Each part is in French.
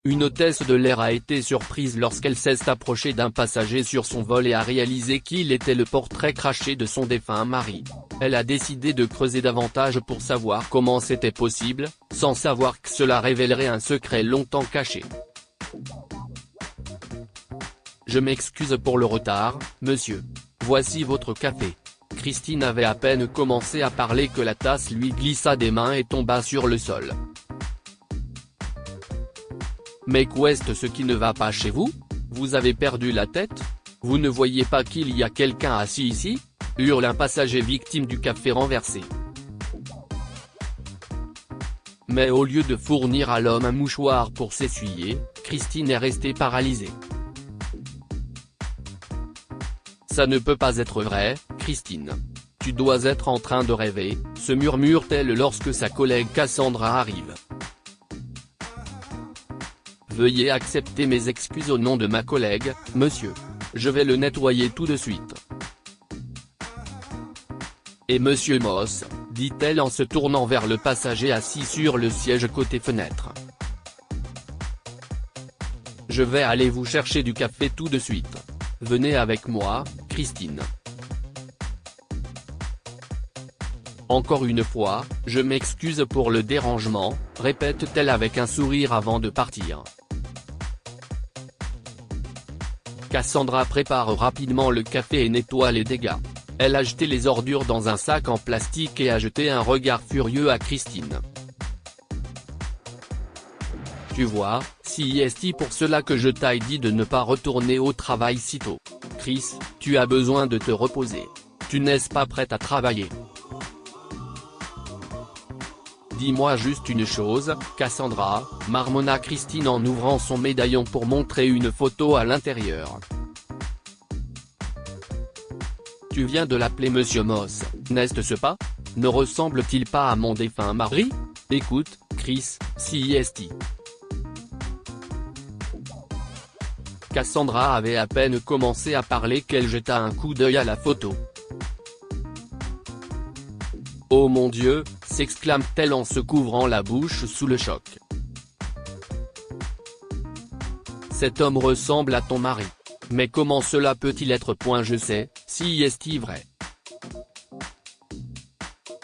Une hôtesse de l'air a été surprise lorsqu'elle s'est approchée d'un passager sur son vol et a réalisé qu'il était le portrait craché de son défunt mari. Elle a décidé de creuser davantage pour savoir comment c'était possible, sans savoir que cela révélerait un secret longtemps caché. Je m'excuse pour le retard, monsieur. Voici votre café. Christine avait à peine commencé à parler que la tasse lui glissa des mains et tomba sur le sol. Mais qu'est-ce qui ne va pas chez vous? Vous avez perdu la tête? Vous ne voyez pas qu'il y a quelqu'un assis ici? Hurle un passager victime du café renversé. Mais au lieu de fournir à l'homme un mouchoir pour s'essuyer, Christine est restée paralysée. Ça ne peut pas être vrai, Christine. Tu dois être en train de rêver, se murmure-t-elle lorsque sa collègue Cassandra arrive. Veuillez accepter mes excuses au nom de ma collègue, monsieur. Je vais le nettoyer tout de suite. Et monsieur Moss, dit-elle en se tournant vers le passager assis sur le siège côté fenêtre. Je vais aller vous chercher du café tout de suite. Venez avec moi, Christine. Encore une fois, je m'excuse pour le dérangement, répète-t-elle avec un sourire avant de partir. Cassandra prépare rapidement le café et nettoie les dégâts. Elle a jeté les ordures dans un sac en plastique et a jeté un regard furieux à Christine. Tu vois, c'est pour cela que je t'ai dit de ne pas retourner au travail si tôt. Chris, tu as besoin de te reposer. Tu n'es pas prête à travailler. Dis-moi juste une chose, Cassandra, marmonna Christine en ouvrant son médaillon pour montrer une photo à l'intérieur. Tu viens de l'appeler Monsieur Moss, n'est-ce pas? Ne ressemble-t-il pas à mon défunt mari? Écoute, Chris, c'est. Cassandra avait à peine commencé à parler qu'elle jeta un coup d'œil à la photo. Oh mon Dieu, s'exclame-t-elle en se couvrant la bouche sous le choc. Cet homme ressemble à ton mari. Mais comment cela peut-il être? Je sais, c'est vrai.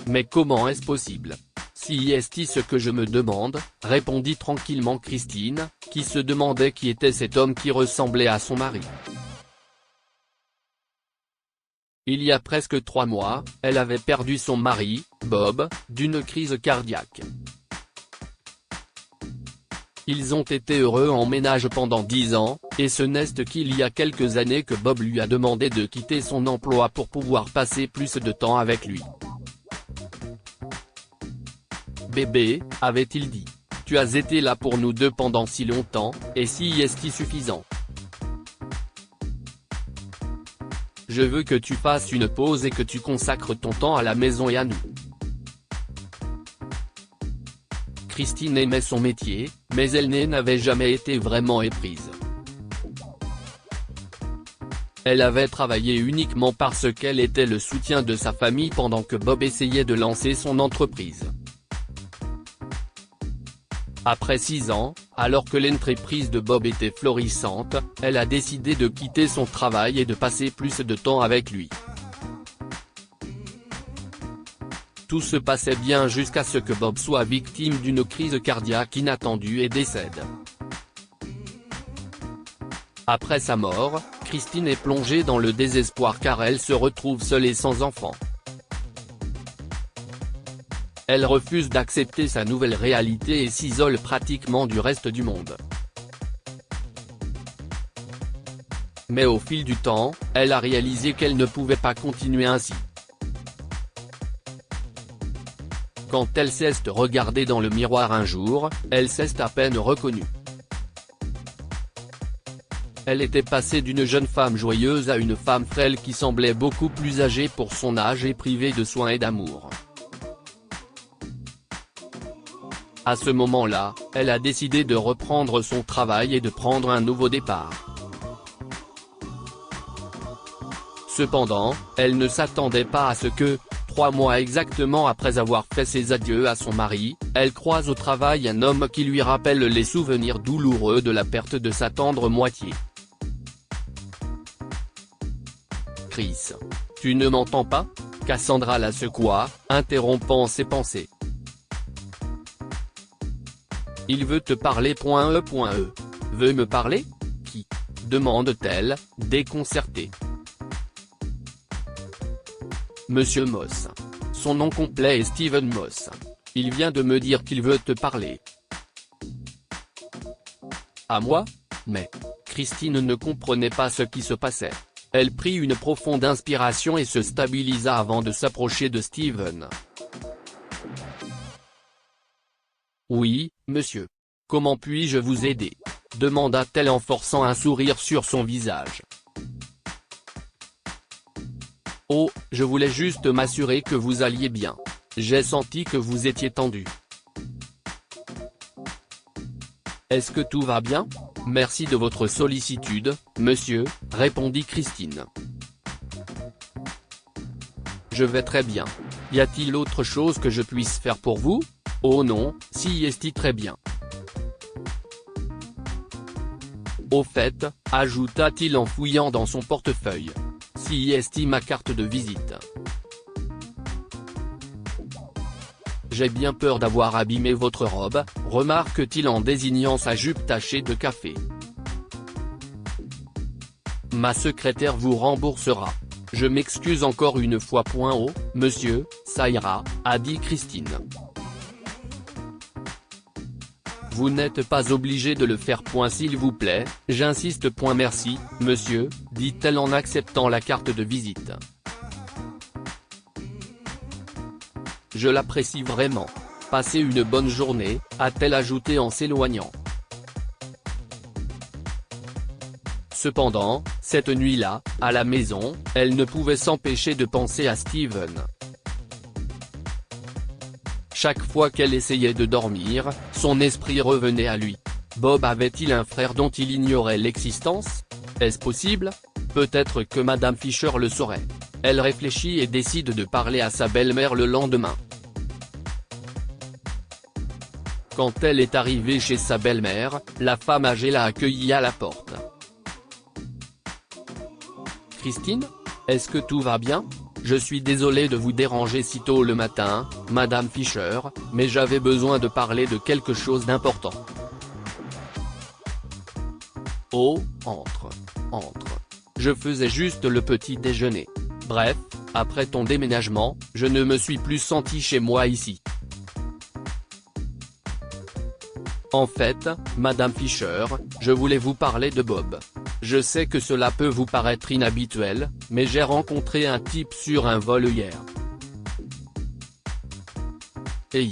Mais comment est-ce possible? C'est ce que je me demande, répondit tranquillement Christine, qui se demandait qui était cet homme qui ressemblait à son mari. Il y a presque 3 mois, elle avait perdu son mari, Bob, d'une crise cardiaque. Ils ont été heureux en ménage pendant 10 ans, et ce n'est qu'il y a quelques années que Bob lui a demandé de quitter son emploi pour pouvoir passer plus de temps avec lui. Bébé, avait-il dit, tu as été là pour nous deux pendant si longtemps, et c'est suffisant. Je veux que tu fasses une pause et que tu consacres ton temps à la maison et à nous. Christine aimait son métier, mais elle n'avait jamais été vraiment éprise. Elle avait travaillé uniquement parce qu'elle était le soutien de sa famille pendant que Bob essayait de lancer son entreprise. Après 6 ans, alors que l'entreprise de Bob était florissante, elle a décidé de quitter son travail et de passer plus de temps avec lui. Tout se passait bien jusqu'à ce que Bob soit victime d'une crise cardiaque inattendue et décède. Après sa mort, Christine est plongée dans le désespoir car elle se retrouve seule et sans enfant. Elle refuse d'accepter sa nouvelle réalité et s'isole pratiquement du reste du monde. Mais au fil du temps, elle a réalisé qu'elle ne pouvait pas continuer ainsi. Quand elle s'est regardée dans le miroir un jour, elle s'est à peine reconnue. Elle était passée d'une jeune femme joyeuse à une femme frêle qui semblait beaucoup plus âgée pour son âge et privée de soins et d'amour. À ce moment-là, elle a décidé de reprendre son travail et de prendre un nouveau départ. Cependant, elle ne s'attendait pas à ce que 3 mois exactement après avoir fait ses adieux à son mari, elle croise au travail un homme qui lui rappelle les souvenirs douloureux de la perte de sa tendre moitié. Chris. Tu ne m'entends pas ? Cassandra la secoua, interrompant ses pensées. Il veut te parler. Veut me parler ? Qui ? Demande-t-elle, déconcertée. Monsieur Moss. Son nom complet est Steven Moss. Il vient de me dire qu'il veut te parler. À moi ? Mais. Christine ne comprenait pas ce qui se passait. Elle prit une profonde inspiration et se stabilisa avant de s'approcher de Steven. Oui, monsieur. Comment puis-je vous aider ? Demanda-t-elle en forçant un sourire sur son visage. Oh, je voulais juste m'assurer que vous alliez bien. J'ai senti que vous étiez tendu. Est-ce que tout va bien ? Merci de votre sollicitude, monsieur, répondit Christine. Je vais très bien. Y a-t-il autre chose que je puisse faire pour vous ? Oh non, si est très bien. Au fait, ajouta-t-il en fouillant dans son portefeuille. Si est ma carte de visite. J'ai bien peur d'avoir abîmé votre robe, remarque-t-il en désignant sa jupe tachée de café. Ma secrétaire vous remboursera. Je m'excuse encore une fois. Monsieur, ça ira, a dit Christine. Vous n'êtes pas obligé de le faire. S'il vous plaît, j'insiste. Merci, monsieur, dit-elle en acceptant la carte de visite. Je l'apprécie vraiment. Passez une bonne journée, a-t-elle ajouté en s'éloignant. Cependant, cette nuit-là, à la maison, elle ne pouvait s'empêcher de penser à Steven. Chaque fois qu'elle essayait de dormir, son esprit revenait à lui. Bob avait-il un frère dont il ignorait l'existence ? Est-ce possible ? Peut-être que Madame Fisher le saurait. Elle réfléchit et décide de parler à sa belle-mère le lendemain. Quand elle est arrivée chez sa belle-mère, la femme âgée l'a accueillie à la porte. « Christine ? Est-ce que tout va bien ? Je suis désolée de vous déranger si tôt le matin, Madame Fisher, mais j'avais besoin de parler de quelque chose d'important. » Oh, entre. Je faisais juste le petit déjeuner. Bref, après ton déménagement, je ne me suis plus sentie chez moi ici. En fait, Madame Fisher, je voulais vous parler de Bob. Je sais que cela peut vous paraître inhabituel, mais j'ai rencontré un type sur un vol hier. Et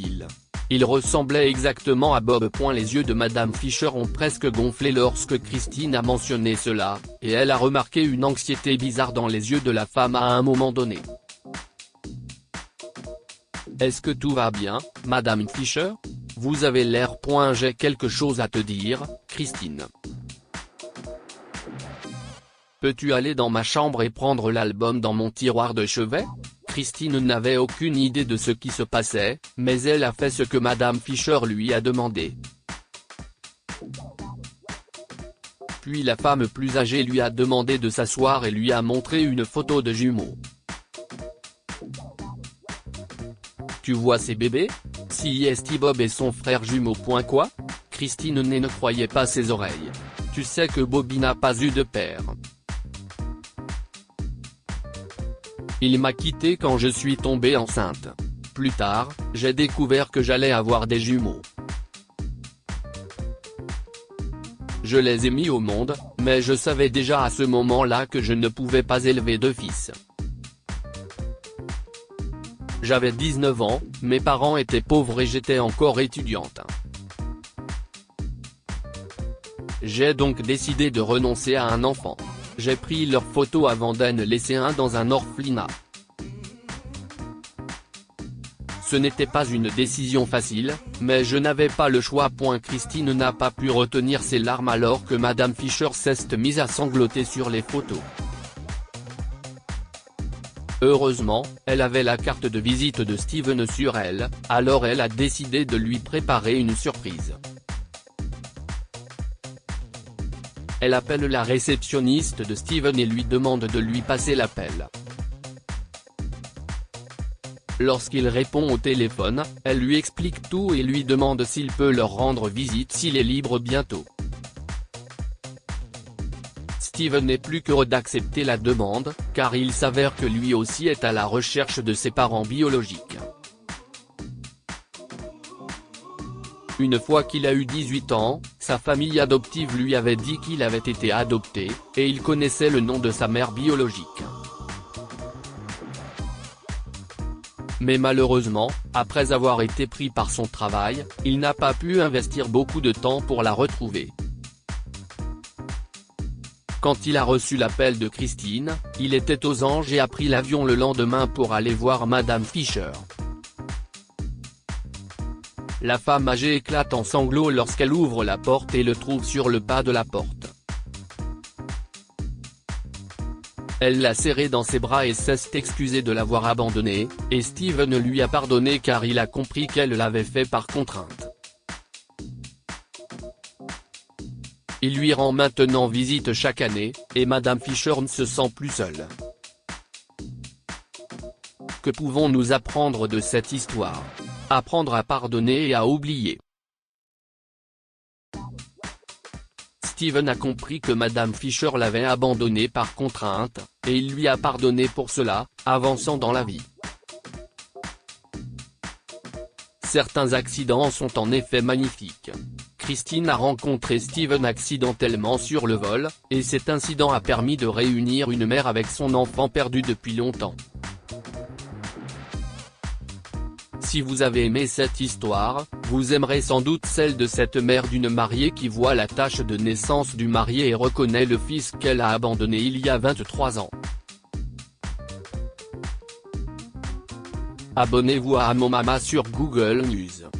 il ressemblait exactement à Bob. Les yeux de Madame Fisher ont presque gonflé lorsque Christine a mentionné cela, et elle a remarqué une anxiété bizarre dans les yeux de la femme à un moment donné. Est-ce que tout va bien, Madame Fisher ? Vous avez l'air. J'ai quelque chose à te dire, Christine. Peux-tu aller dans ma chambre et prendre l'album dans mon tiroir de chevet ? Christine n'avait aucune idée de ce qui se passait, mais elle a fait ce que Madame Fisher lui a demandé. Puis la femme plus âgée lui a demandé de s'asseoir et lui a montré une photo de jumeaux. Tu vois ces bébés ? Si est Bob et son frère jumeau. Quoi ? Christine ne croyait pas ses oreilles. Tu sais que Bobby n'a pas eu de père. Il m'a quitté quand je suis tombée enceinte. Plus tard, j'ai découvert que j'allais avoir des jumeaux. Je les ai mis au monde, mais je savais déjà à ce moment-là que je ne pouvais pas élever de fils. J'avais 19 ans, mes parents étaient pauvres et j'étais encore étudiante. J'ai donc décidé de renoncer à un enfant. J'ai pris leurs photos avant d'en laisser un dans un orphelinat. Ce n'était pas une décision facile, mais je n'avais pas le choix. Christine n'a pas pu retenir ses larmes alors que Madame Fisher s'est mise à sangloter sur les photos. Heureusement, elle avait la carte de visite de Steven sur elle, alors elle a décidé de lui préparer une surprise. Elle appelle la réceptionniste de Steven et lui demande de lui passer l'appel. Lorsqu'il répond au téléphone, elle lui explique tout et lui demande s'il peut leur rendre visite s'il est libre bientôt. Steven n'est plus qu'heureux d'accepter la demande, car il s'avère que lui aussi est à la recherche de ses parents biologiques. Une fois qu'il a eu 18 ans, sa famille adoptive lui avait dit qu'il avait été adopté, et il connaissait le nom de sa mère biologique. Mais malheureusement, après avoir été pris par son travail, il n'a pas pu investir beaucoup de temps pour la retrouver. Quand il a reçu l'appel de Christine, il était aux Anges et a pris l'avion le lendemain pour aller voir Madame Fisher. La femme âgée éclate en sanglots lorsqu'elle ouvre la porte et le trouve sur le pas de la porte. Elle l'a serré dans ses bras et s'est excusée de l'avoir abandonné, et Steven lui a pardonné car il a compris qu'elle l'avait fait par contrainte. Il lui rend maintenant visite chaque année, et Madame Fisher ne se sent plus seule. Que pouvons-nous apprendre de cette histoire ? Apprendre à pardonner et à oublier. Steven a compris que Madame Fisher l'avait abandonné par contrainte, et il lui a pardonné pour cela, avançant dans la vie. Certains accidents sont en effet magnifiques. Christine a rencontré Steven accidentellement sur le vol, et cet incident a permis de réunir une mère avec son enfant perdu depuis longtemps. Si vous avez aimé cette histoire, vous aimerez sans doute celle de cette mère d'une mariée qui voit la tache de naissance du marié et reconnaît le fils qu'elle a abandonné il y a 23 ans. Abonnez-vous à Mon Mama sur Google News.